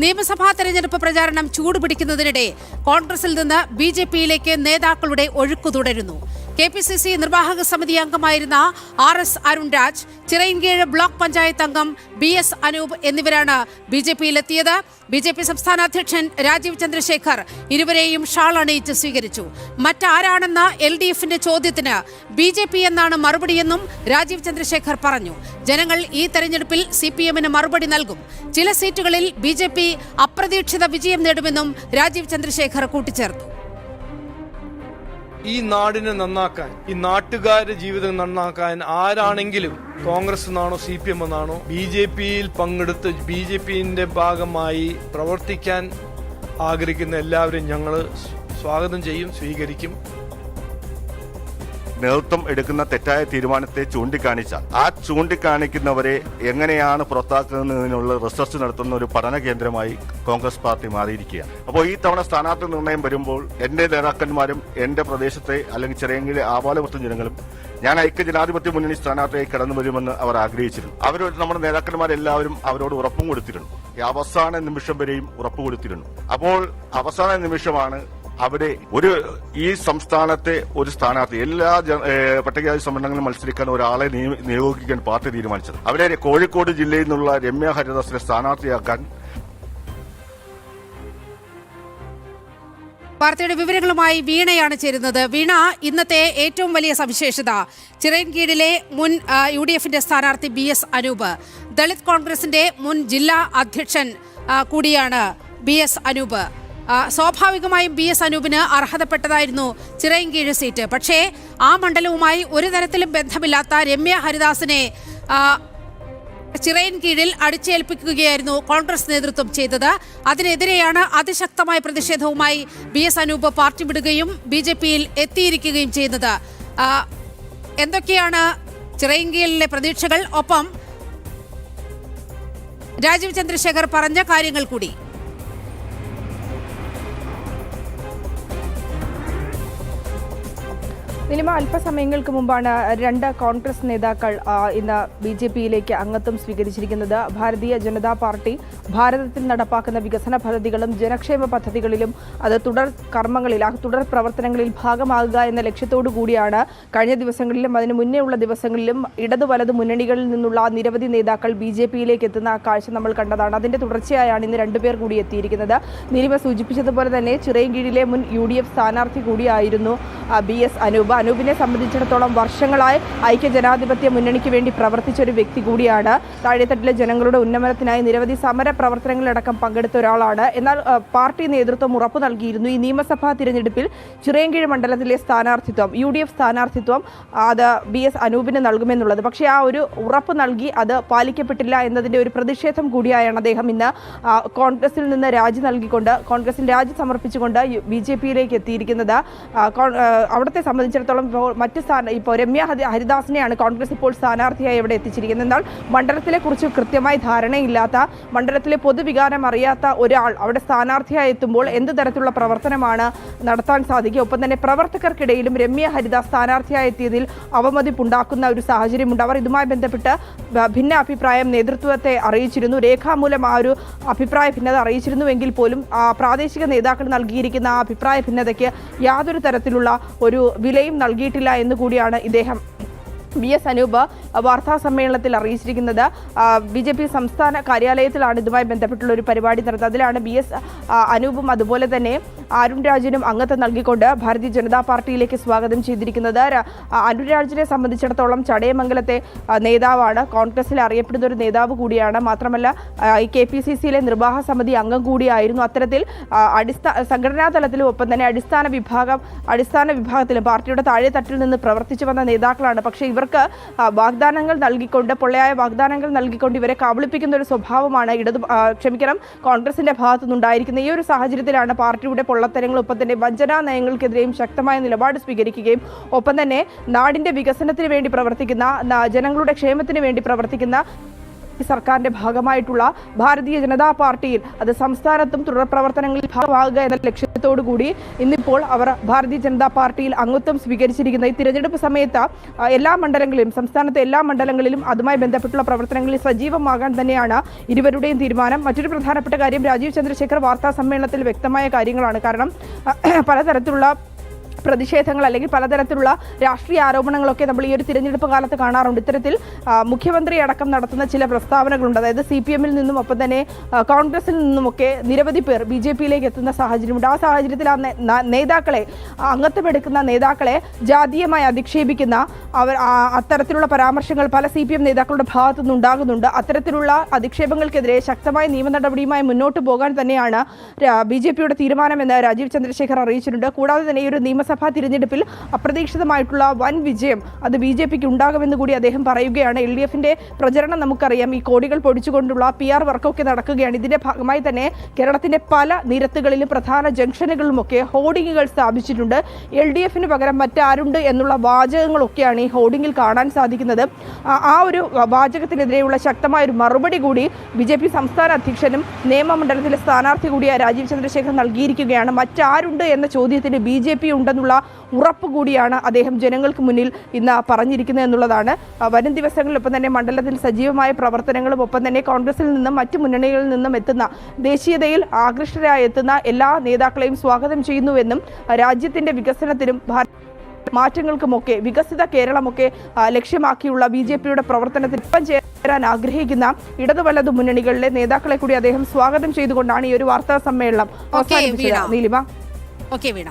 നിയമസഭാ തെരഞ്ഞെടുപ്പ് പ്രചാരണം ചൂടുപിടിക്കുന്നതിനിടെ കോൺഗ്രസിൽ നിന്ന് ബി.ജെ.പിയിലേക്ക് നേതാക്കളുടെ ഒഴുക്കു തുടരുന്നു. KPCC നിർവാഹക സമിതി അംഗമായിരുന്ന RS അരുൺരാജ്, ചിറയിൻകീഴ് ബ്ലോക്ക് പഞ്ചായത്ത് അംഗം BS അനൂപ് എന്നിവരാണ് ബി.ജെ.പിയിലെത്തിയത്. ബി.ജെ.പി സംസ്ഥാന അധ്യക്ഷൻ രാജീവ് ചന്ദ്രശേഖർ ഇരുവരെയും ഷാൾ അണിയിച്ച് സ്വീകരിച്ചു. മറ്റാരാണെന്ന LDFന്റെ ചോദ്യത്തിന് ബി.ജെ.പി എന്നാണ് മറുപടിയെന്നും രാജീവ് ചന്ദ്രശേഖർ പറഞ്ഞു. ജനങ്ങൾ ഈ തെരഞ്ഞെടുപ്പിൽ CPMന് മറുപടി നൽകും. ചില സീറ്റുകളിൽ ബി.ജെ.പി അപ്രതീക്ഷിത വിജയം നേടുമെന്നും രാജീവ് ചന്ദ്രശേഖർ കൂട്ടിച്ചേർത്തു. ഈ നാടിനെ നന്നാക്കാൻ, ഈ നാട്ടുകാരുടെ ജീവിതം നന്നാക്കാൻ ആരാണെങ്കിലും കോൺഗ്രസ് എന്നാണോ CPM എന്നാണോ ബി.ജെ.പിയിൽ പങ്കെടുത്ത് ബി.ജെ.പിന്റെ ഭാഗമായി പ്രവർത്തിക്കാൻ ആഗ്രഹിക്കുന്ന എല്ലാവരും ഞങ്ങൾ സ്വാഗതം ചെയ്യും, സ്വീകരിക്കും. നേതൃത്വം എടുക്കുന്ന തെറ്റായ തീരുമാനത്തെ ചൂണ്ടിക്കാണിച്ചാൽ ആ ചൂണ്ടിക്കാണിക്കുന്നവരെ എങ്ങനെയാണ് പുറത്താക്കുന്നതിനുള്ള റിസർച്ച് നടത്തുന്ന ഒരു പഠന കേന്ദ്രമായി കോൺഗ്രസ് പാർട്ടി മാറിയിരിക്കുകയാണ്. അപ്പോൾ ഈ തവണ സ്ഥാനാർത്ഥി നിർണയം വരുമ്പോൾ എന്റെ നേതാക്കന്മാരും എന്റെ പ്രദേശത്തെ അല്ലെങ്കിൽ ചിറയൻകീഴ് ആവാലവൃത്തം ജനങ്ങളും ഞാൻ ഐക്യജനാധിപത്യ മുന്നണി സ്ഥാനാർത്ഥിയായി കടന്നു വരുമെന്ന് അവർ ആഗ്രഹിച്ചിരുന്നു. അവരോട് നമ്മുടെ നേതാക്കന്മാരെല്ലാവരും അവരോട് ഉറപ്പും കൊടുത്തിരുന്നു. ഈ അവസാന നിമിഷം വരെയും ഉറപ്പ് കൊടുത്തിരുന്നു. അപ്പോൾ അവസാന നിമിഷമാണ് അവിടെ ഈ സംസ്ഥാനത്തെ ഒരു സ്ഥാനാർത്ഥി എല്ലാ പട്ടികജാതി സംവരണങ്ങളിലും മത്സരിക്കാൻ ഒരാളെ നിയോഗിക്കാൻ പാർട്ടി തീരുമാനിച്ചത്. അവിടെ കോഴിക്കോട് ജില്ലയിൽ നിന്നുള്ള രമ്യ ഹരിദാസിനെ സ്ഥാനാർത്ഥിയാക്കാൻ വാർത്തയുടെ വിവരങ്ങളുമായി വീണയാണ് ചേരുന്നത്. വീണ, ഇന്നത്തെ ഏറ്റവും വലിയ സവിശേഷത ചിറയൻകീഴിലെ മുൻ UDFന്റെ സ്ഥാനാർത്ഥി BS അനൂപ്, ദളിത് കോൺഗ്രസിന്റെ മുൻ ജില്ലാ അധ്യക്ഷൻ കൂടിയാണ് BS അനൂപ്. സ്വാഭാവികമായും BS അനൂപിന് അർഹതപ്പെട്ടതായിരുന്നു ചിറയൻകീഴ് സീറ്റ്. പക്ഷേ ആ മണ്ഡലവുമായി ഒരു തരത്തിലും ബന്ധമില്ലാത്ത രമ്യ ഹരിദാസിനെ ചിറയൻകീഴിൽ അടിച്ചേൽപ്പിക്കുകയായിരുന്നു കോൺഗ്രസ് നേതൃത്വം ചെയ്തത്. അതിനെതിരെയാണ് അതിശക്തമായ പ്രതിഷേധവുമായി BS അനൂപ് പാർട്ടി വിടുകയും ബി.ജെ.പിയിൽ എത്തിയിരിക്കുകയും ചെയ്യുന്നത്. എന്തൊക്കെയാണ് ചിറയൻകീഴിലെ പ്രതീക്ഷകൾ? ഒപ്പം രാജീവ് ചന്ദ്രശേഖർ പറഞ്ഞ കാര്യങ്ങൾ കൂടി. നിലിമ, അല്പസമയങ്ങൾക്ക് മുമ്പാണ് രണ്ട് കോൺഗ്രസ് നേതാക്കൾ ഇന്ന് ബി.ജെ.പിയിലേക്ക് അംഗത്വം സ്വീകരിച്ചിരിക്കുന്നത്. ഭാരതീയ ജനതാ പാർട്ടി ഭാരതത്തിൽ നടപ്പാക്കുന്ന വികസന പദ്ധതികളും ജനക്ഷേമ പദ്ധതികളിലും അത് തുടർ പ്രവർത്തനങ്ങളിൽ ഭാഗമാകുക എന്ന ലക്ഷ്യത്തോടു കൂടിയാണ് കഴിഞ്ഞ ദിവസങ്ങളിലും അതിന് മുന്നേ ഉള്ള ദിവസങ്ങളിലും ഇടതു വലതു മുന്നണികളിൽ നിന്നുള്ള നിരവധി നേതാക്കൾ ബി.ജെ.പിയിലേക്ക് എത്തുന്ന കാഴ്ച നമ്മൾ കണ്ടതാണ്. അതിന്റെ തുടർച്ചയായാണ് ഇന്ന് രണ്ടുപേർ കൂടി എത്തിയിരിക്കുന്നത്. നിലിമ സൂചിപ്പിച്ചതുപോലെ തന്നെ ചിറയൻകീഴിലെ മുൻ UDF സ്ഥാനാർത്ഥി കൂടിയായിരുന്നു BS അനൂപ്. അനൂപിനെ സംബന്ധിച്ചിടത്തോളം വർഷങ്ങളായി ഐക്യജനാധിപത്യ മുന്നണിക്ക് വേണ്ടി പ്രവർത്തിച്ച ഒരു വ്യക്തി കൂടിയാണ്. താഴെത്തട്ടിലെ ജനങ്ങളുടെ ഉന്നമനത്തിനായി നിരവധി സമര പ്രവർത്തനങ്ങളിലടക്കം പങ്കെടുത്ത ഒരാളാണ്. എന്നാൽ പാർട്ടി നേതൃത്വം ഉറപ്പു നൽകിയിരുന്നു ഈ നിയമസഭാ തിരഞ്ഞെടുപ്പിൽ ചിറയൻകീഴ് മണ്ഡലത്തിലെ സ്ഥാനാർത്ഥിത്വം, UDF സ്ഥാനാർത്ഥിത്വം അത് BS അനൂപിന് നൽകുമെന്നുള്ളത്. പക്ഷേ ആ ഒരു ഉറപ്പ് നൽകി അത് പാലിക്കപ്പെട്ടില്ല എന്നതിന്റെ ഒരു പ്രതിഷേധം കൂടിയായാണ് അദ്ദേഹം ഇന്ന് കോൺഗ്രസിൽ നിന്ന് കോൺഗ്രസിൽ രാജി സമർപ്പിച്ചുകൊണ്ട് ബി.ജെ.പിയിലേക്ക് എത്തിയിരിക്കുന്നത്. അവിടത്തെ സംബന്ധിച്ചിടത്തോളം ഇപ്പോൾ രമ്യ ഹരിദാസിനെയാണ് കോൺഗ്രസ് ഇപ്പോൾ സ്ഥാനാർത്ഥിയായി ഇവിടെ എത്തിച്ചിരിക്കുന്നത്. എന്നാൽ മണ്ഡലത്തിലെ കുറിച്ച് കൃത്യമായി ധാരണയില്ലാത്ത, മണ്ഡലത്തിലെ പൊതുവികാരം അറിയാത്ത ഒരാൾ അവിടെ സ്ഥാനാർത്ഥിയായി എത്തുമ്പോൾ എന്ത് തരത്തിലുള്ള പ്രവർത്തനമാണ് നടത്താൻ സാധിക്കുക? ഒപ്പം തന്നെ പ്രവർത്തകർക്കിടയിലും രമ്യ ഹരിദാസ് സ്ഥാനാർത്ഥിയായി എത്തിയതിൽ അവമതിപ്പുണ്ടാക്കുന്ന ഒരു സാഹചര്യമുണ്ട്. അവർ ഇതുമായി ബന്ധപ്പെട്ട് ഭിന്ന അഭിപ്രായം നേതൃത്വത്തെ അറിയിച്ചിരുന്നു. രേഖാമൂലം ആ ഒരു അഭിപ്രായ ഭിന്നത അറിയിച്ചിരുന്നുവെങ്കിൽ പോലും പ്രാദേശിക നേതാക്കൾ നൽകിയിരിക്കുന്ന ആ അഭിപ്രായ ഭിന്നതയ്ക്ക് യാതൊരു തരത്തിലുള്ള ഒരു വിലയും നൽകിയിട്ടില്ല എന്നുകൂടിയാണ് ഇദ്ദേഹം BS അനൂപ് വാർത്താ സമ്മേളനത്തിൽ അറിയിച്ചിരിക്കുന്നത്. ബി.ജെ.പി സംസ്ഥാന കാര്യാലയത്തിലാണ് ഇതുമായി ബന്ധപ്പെട്ടുള്ള ഒരു പരിപാടി നടത്തുന്നത്. അതിലാണ് BS അനൂപും അതുപോലെ തന്നെ അരുൺരാജിനും അംഗത്വം നൽകിക്കൊണ്ട് ഭാരതീയ ജനതാ പാർട്ടിയിലേക്ക് സ്വാഗതം ചെയ്തിരിക്കുന്നത്. അരുൺരാജിനെ സംബന്ധിച്ചിടത്തോളം ചടയമംഗലത്തെ നേതാവാണ്, കോൺഗ്രസിൽ അറിയപ്പെടുന്ന ഒരു നേതാവ് കൂടിയാണ്. മാത്രമല്ല ഈ KPCCയിലെ നിർവാഹക സമിതി അംഗം കൂടിയായിരുന്നു. അത്തരത്തിൽ സംഘടനാ തലത്തിലും ഒപ്പം തന്നെ അടിസ്ഥാന വിഭാഗത്തിലും പാർട്ടിയുടെ താഴെത്തട്ടിൽ നിന്ന് പ്രവർത്തിച്ചു വന്ന നേതാക്കളാണ്. പക്ഷേ ഇവർക്ക് വാഗ്ദാനങ്ങൾ നൽകിക്കൊണ്ട്, പൊള്ളയായ വാഗ്ദാനങ്ങൾ നൽകിക്കൊണ്ട് ഇവരെ കബളിപ്പിക്കുന്ന ഒരു സ്വഭാവമാണ് കോൺഗ്രസിന്റെ ഭാഗത്തുനിന്നുണ്ടായിരിക്കുന്നത്. ഈ ഒരു സാഹചര്യത്തിലാണ് പാർട്ടിയുടെ പൊള്ളത്തരങ്ങൾ ഒപ്പം തന്നെ വഞ്ചനാ നയങ്ങൾക്കെതിരെയും ശക്തമായ നിലപാട് സ്വീകരിക്കുകയും ഒപ്പം തന്നെ നാടിന്റെ വികസനത്തിന് വേണ്ടി പ്രവർത്തിക്കുന്ന, ജനങ്ങളുടെ ക്ഷേമത്തിന് വേണ്ടി പ്രവർത്തിക്കുന്ന സർക്കാരിന്റെ ഭാഗമായിട്ടുള്ള ഭാരതീയ ജനതാ പാർട്ടിയിൽ അത് സംസ്ഥാനത്തും തുടർ പ്രവർത്തനങ്ങളിൽ ഭാഗമാകുക എന്ന ലക്ഷ്യത്തോടു കൂടി ഇന്നിപ്പോൾ അവർ ഭാരതീയ ജനതാ പാർട്ടിയിൽ അംഗത്വം സ്വീകരിച്ചിരിക്കുന്ന ഈ തിരഞ്ഞെടുപ്പ് സമയത്ത് എല്ലാ മണ്ഡലങ്ങളിലും സംസ്ഥാനത്തെ എല്ലാ മണ്ഡലങ്ങളിലും അതുമായി ബന്ധപ്പെട്ടുള്ള പ്രവർത്തനങ്ങളിൽ സജീവമാകാൻ തന്നെയാണ് ഇരുവരുടെയും തീരുമാനം. മറ്റൊരു പ്രധാനപ്പെട്ട കാര്യം രാജീവ് ചന്ദ്രശേഖർ വാർത്താ സമ്മേളനത്തിൽ വ്യക്തമായ കാര്യങ്ങളാണ്. കാരണം പലതരത്തിലുള്ള പ്രതിഷേധങ്ങൾ അല്ലെങ്കിൽ പലതരത്തിലുള്ള രാഷ്ട്രീയ ആരോപണങ്ങളൊക്കെ നമ്മൾ ഈ ഒരു തിരഞ്ഞെടുപ്പ് കാലത്ത് കാണാറുണ്ട്. ഇത്തരത്തിൽ മുഖ്യമന്ത്രി അടക്കം നടത്തുന്ന ചില പ്രസ്താവനകളുണ്ട്. അതായത് CPM-ൽ നിന്നും ഒപ്പം തന്നെ കോൺഗ്രസിൽ നിന്നുമൊക്കെ നിരവധി പേർ BJP-യിലേക്ക് എത്തുന്ന സാഹചര്യമുണ്ട്. ആ സാഹചര്യത്തിൽ ആ നേതാക്കളെ അംഗത്വമെടുക്കുന്ന നേതാക്കളെ ജാതീയമായി അധിക്ഷേപിക്കുന്ന അത്തരത്തിലുള്ള പരാമർശങ്ങൾ പല CPM നേതാക്കളുടെ ഭാഗത്തുനിന്ന് ഉണ്ടാകുന്നുണ്ട്. അത്തരത്തിലുള്ള അധിക്ഷേപങ്ങൾക്കെതിരെ ശക്തമായ നിയമ നടപടിയുമായി മുന്നോട്ട് പോകാൻ തന്നെയാണ് BJP-യുടെ തീരുമാനമെന്ന് രാജീവ് ചന്ദ്രശേഖർ അറിയിച്ചിട്ടുണ്ട്. കൂടാതെ തന്നെ ഈ ഒരു നിയമസഭാ തിരഞ്ഞെടുപ്പിൽ അപ്രതീക്ഷിതമായിട്ടുള്ള വൻ വിജയം അത് BJP-ക്ക് ഉണ്ടാകുമെന്ന് കൂടി അദ്ദേഹം പറയുകയാണ്. LDF-ന്റെ പ്രചരണം നമുക്കറിയാം. ഈ കോടികൾ പൊടിച്ചുകൊണ്ടുള്ള PR വർക്കൊക്കെ നടക്കുകയാണ്. ഇതിന്റെ ഭാഗമായി തന്നെ കേരളത്തിന്റെ പല നിരത്തുകളിലും പ്രധാന ജംഗ്ഷനുകളിലുമൊക്കെ ഹോർഡിങ്ങുകൾ സ്ഥാപിച്ചിട്ടുണ്ട്. LDF-ന് പകരം മറ്റാരുണ്ട് എന്നുള്ള വാചകങ്ങളൊക്കെയാണ് ഈ ഹോർഡിങ്ങിൽ കാണാൻ സാധിക്കുന്നത്. ആ ഒരു വാചകത്തിനെതിരെയുള്ള ശക്തമായൊരു മറുപടി കൂടി BJP സംസ്ഥാന അധ്യക്ഷനും നിയമമണ്ഡലത്തിലെ സ്ഥാനാർത്ഥി കൂടിയായ രാജീവ് ചന്ദ്രശേഖർ നൽകിയിരിക്കുകയാണ്. മറ്റാരുണ്ട് എന്ന ചോദ്യത്തിന് BJP ഉണ്ടെന്നുള്ള ഉറപ്പ് കൂടിയാണ് അദ്ദേഹം ജനങ്ങൾക്ക് മുന്നിൽ ഇന്ന് പറഞ്ഞിരിക്കുന്നത് എന്നുള്ളതാണ്. വരും ദിവസങ്ങളിലൊപ്പം തന്നെ മണ്ഡലത്തിൽ സജീവമായ പ്രവർത്തനങ്ങളും ഒപ്പം തന്നെ കോൺഗ്രസിൽ നിന്നും മറ്റു മുന്നണികളിൽ നിന്നും എത്തുന്ന ദേശീയതയിൽ ആകൃഷ്ടരായി എത്തുന്ന എല്ലാ നേതാക്കളെയും സ്വാഗതം ചെയ്യുന്നുവെന്നും രാജ്യത്തിന്റെ വികസനത്തിനും മാറ്റങ്ങൾക്കുമൊക്കെ വികസിത കേരളമൊക്കെ ലക്ഷ്യമാക്കിയുള്ള BJP-യുടെ പ്രവർത്തനത്തിൽ ഒപ്പം ചേരാൻ ആഗ്രഹിക്കുന്ന ഇടതു വലതു മുന്നണികളിലെ നേതാക്കളെ കൂടി അദ്ദേഹം സ്വാഗതം ചെയ്തുകൊണ്ടാണ് ഈ ഒരു വാർത്താ സമ്മേളനം അവസാനിപ്പിച്ചത്. നീലിമ. ഓക്കെ വീണ.